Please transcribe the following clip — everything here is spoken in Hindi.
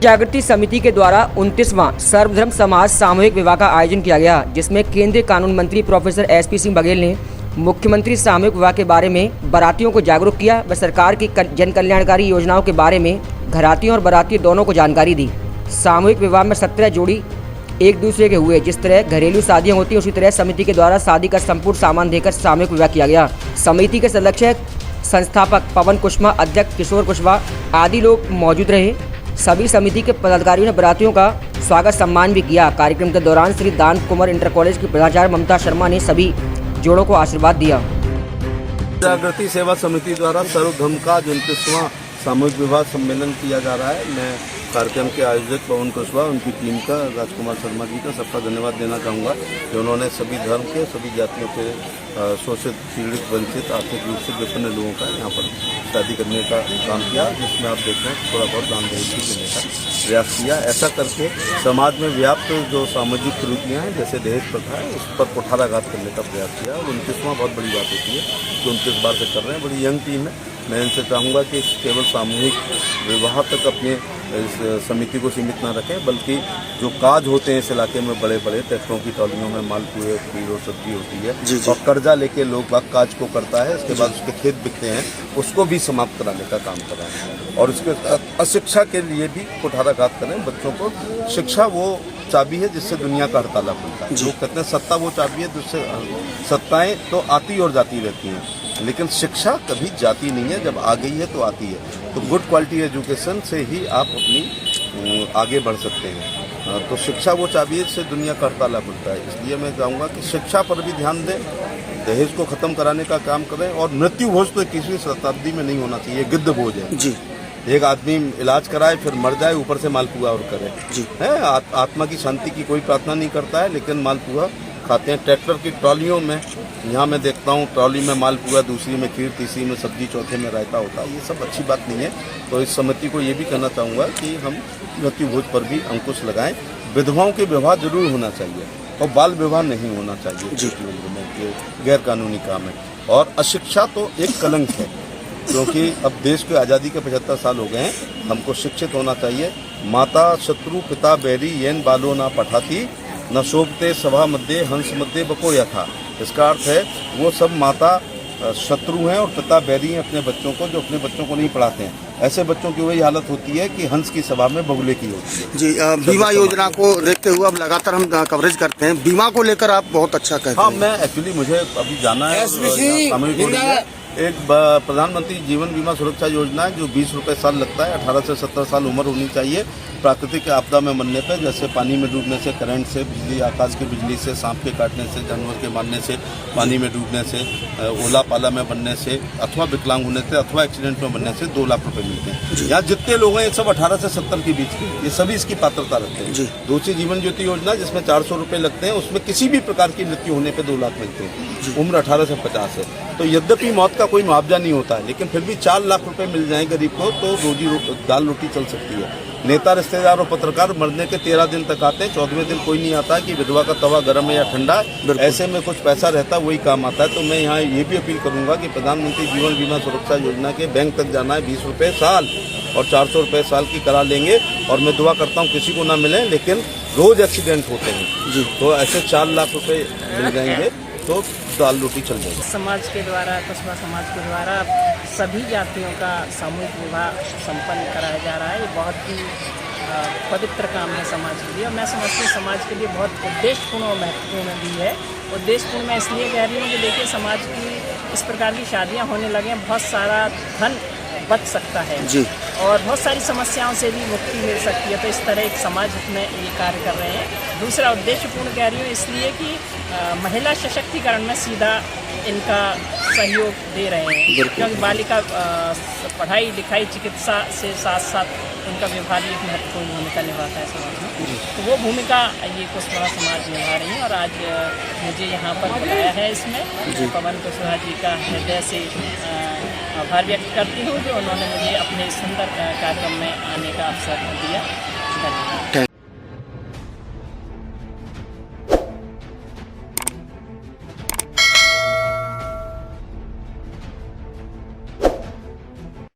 जागृति समिति के द्वारा 29वां सर्वधर्म समाज सामूहिक विवाह का आयोजन किया गया, जिसमें केंद्रीय कानून मंत्री प्रोफेसर SP सिंह बघेल ने मुख्यमंत्री सामूहिक विवाह के बारे में बारातियों को जागरूक किया व सरकार की जन कल्याणकारी योजनाओं के बारे में घरातियों और बाराती दोनों को जानकारी दी। सामूहिक विवाह में 17 जोड़ी एक दूसरे के हुए। जिस तरह घरेलू शादियां होती हैं उसी तरह समिति के द्वारा शादी का संपूर्ण सामान देकर सामूहिक विवाह किया गया। समिति के सदस्य संस्थापक पवन कुशवाहा, अध्यक्ष किशोर कुशवाहा आदि लोग मौजूद रहे। सभी समिति के पदाधिकारियों ने बारातियों का स्वागत सम्मान भी किया। कार्यक्रम के दौरान श्री दान कुमार इंटर कॉलेज की प्राचार्य ममता शर्मा ने सभी जोड़ों को आशीर्वाद दिया। जागृति सेवा समिति द्वारा सर्वधर्म का 29वां सामूहिक विवाह सम्मेलन किया जा रहा है। मैं कार्यक्रम के आयोजक पवन कुशवाहा, उनकी टीम का, राजकुमार शर्मा जी का सबका धन्यवाद देना चाहूँगा कि उन्होंने सभी धर्म के, सभी जातियों के शोषित, पीड़ित, वंचित, आर्थिक रूप से विभिन्न लोगों का यहाँ पर शादी करने का काम किया, जिसमें आप देख रहे हैं थोड़ा बहुत दान दहेज भी देने का प्रयास किया। ऐसा करके समाज में व्याप्त जो सामाजिक कुरीतियाँ हैं, जैसे दहेज प्रथा है, उस पर कुठाराघात करने का प्रयास किया। और 29वां बहुत बड़ी बात होती है जो 29 बार से कर रहे हैं। बड़ी यंग टीम है। मैं इनसे चाहूँगा कि केवल सामूहिक विवाह तक अपने इस समिति को सीमित ना रखें, बल्कि जो काज होते हैं इस इलाके में, बड़े बड़े ट्रैक्टरों की ट्रॉलियों में मालपुए, खीर और सब्जी होती है और कर्जा लेके लोग बाग काज को करता है, इसके बाद उसके खेत बिकते हैं, उसको भी समाप्त कराने का काम कराएं। और उसके अशिक्षा के लिए भी कुठाराघात करें। बच्चों को शिक्षा वो चाबी है जिससे दुनिया का हर ताला खुलता है। लोग कहते हैं सत्ता वो चाबी है जिससे सत्ताएं तो आती और जाती रहती हैं, लेकिन शिक्षा कभी जाती नहीं है। जब आ गई है तो आती है। तो गुड क्वालिटी एजुकेशन से ही आप अपनी आगे बढ़ सकते हैं। तो शिक्षा वो चाबी है जिससे दुनिया का हर ताला खुलता है। इसलिए मैं चाहूँगा कि शिक्षा पर भी ध्यान दें, दहेज को खत्म कराने का काम करें। और मृत्यु भोज तो 21वीं शताब्दी में नहीं होना चाहिए, गिद्ध भोज है जी। एक आदमी इलाज कराए फिर मर जाए, ऊपर से मालपुआ और करे जी है। आत्मा की शांति की कोई प्रार्थना नहीं करता है, लेकिन मालपुआ खाते हैं। ट्रैक्टर की ट्रॉलियों में यहाँ मैं देखता हूँ, ट्रॉली में मालपुआ, दूसरी में खीर, तीसरी में सब्जी, चौथे में रायता होता है। ये सब अच्छी बात नहीं है। तो इस समिति को ये भी कहना चाहूँगा कि हम मृत्यु भोज पर भी अंकुश लगाएं। विधवाओं के विवाह जरूर होना चाहिए और बाल विवाह नहीं होना चाहिए जी। ये गैर कानूनी काम है। और अशिक्षा तो एक कलंक है, क्योंकि अब देश की आज़ादी के 75 साल हो गए हैं। हमको शिक्षित होना चाहिए। माता शत्रु पिता बैरी येन बालो ना पठाती न शोभते सभा मध्य हंस मध्य बको यथा। इसका अर्थ है वो सब माता शत्रु हैं और पिता बैरी हैं अपने बच्चों को, जो अपने बच्चों को नहीं पढ़ाते हैं। ऐसे बच्चों की वही हालत होती है कि हंस की सभा में बगुले की होती है जी। बीमा योजना को देखते हुए अब लगातार हम कवरेज करते हैं। बीमा को लेकर आप बहुत अच्छा कहते हैं। हाँ, मैं एक्चुअली मुझे अभी जाना है सामूहिक एक प्रधानमंत्री जीवन बीमा सुरक्षा योजना है जो 20 रुपये साल लगता है। 18 से 17 साल उम्र होनी चाहिए। प्राकृतिक आपदा में मरने पर, जैसे पानी में डूबने से, करंट से, बिजली, आकाश की बिजली से, सांप के काटने से, जानवर के मारने से, पानी में डूबने से, ओला पाला में बनने से, अथवा विकलांग होने से, अथवा एक्सीडेंट में बनने से 2 लाख रुपए मिलते हैं। यहाँ जितने लोग हैं ये सब 18 से 70 के बीच के, ये सभी इसकी पात्रता रखते हैं। दूसरी जीवन ज्योति योजना जिसमें 400 रुपये लगते हैं, उसमें किसी भी प्रकार की मृत्यु होने पर 2 लाख मिलते हैं। उम्र 18 से 50 है। तो यद्यपि मौत का कोई मुआवजा नहीं होता है, लेकिन फिर भी 4 लाख रुपए मिल जाए गरीब को तो दाल रोटी चल सकती है। नेता, रिश्तेदार और पत्रकार मरने के 13 दिन तक आते हैं, 14वें दिन कोई नहीं आता कि विधवा का तवा गर्म है या ठंडा। ऐसे में कुछ पैसा रहता है, वही काम आता है। तो मैं यहाँ ये भी अपील करूँगा कि प्रधानमंत्री जीवन बीमा सुरक्षा योजना के बैंक तक जाना है। 20 रुपये साल और 400 रुपये साल की करा लेंगे। और मैं दुआ करता हूँ किसी को ना मिले, लेकिन रोज एक्सीडेंट होते हैं जी। तो ऐसे 4 लाख रुपये मिल जाएंगे तो दाल रोटी चल जाएगी। समाज के द्वारा, कस्बा समाज के द्वारा सभी जातियों का सामूहिक विवाह संपन्न कराया जा रहा है। ये बहुत ही पवित्र काम है समाज के लिए। और मैं समझती हूँ समाज के लिए बहुत उद्देश्यपूर्ण और महत्वपूर्ण भी है। उद्देश्यपूर्ण मैं इसलिए कह रही हूँ कि देखिए समाज की इस प्रकार की शादियाँ होने लगे हैं, बहुत सारा धन बच सकता है जी। और बहुत सारी समस्याओं से भी मुक्ति मिल सकती है। तो इस तरह एक समाज में ये कार्य कर रहे हैं। दूसरा उद्देश्यपूर्ण कह रही हूँ इसलिए कि महिला सशक्तिकरण में सीधा इनका सहयोग दे रहे हैं, क्योंकि बालिका पढ़ाई लिखाई चिकित्सा से साथ साथ उनका व्यवहार भी एक महत्वपूर्ण भूमिका निभाता है समाज में। तो वो भूमिका ये कुशवाहा समाज निभा रही है। और आज मुझे यहाँ पर बुलाया है, इसमें पवन कुशवाहा जी का हृदय से आभार व्यक्त करती हूँ जो उन्होंने मुझे अपने सुंदर कार्यक्रम में आने का अवसर दिया। धन्यवाद।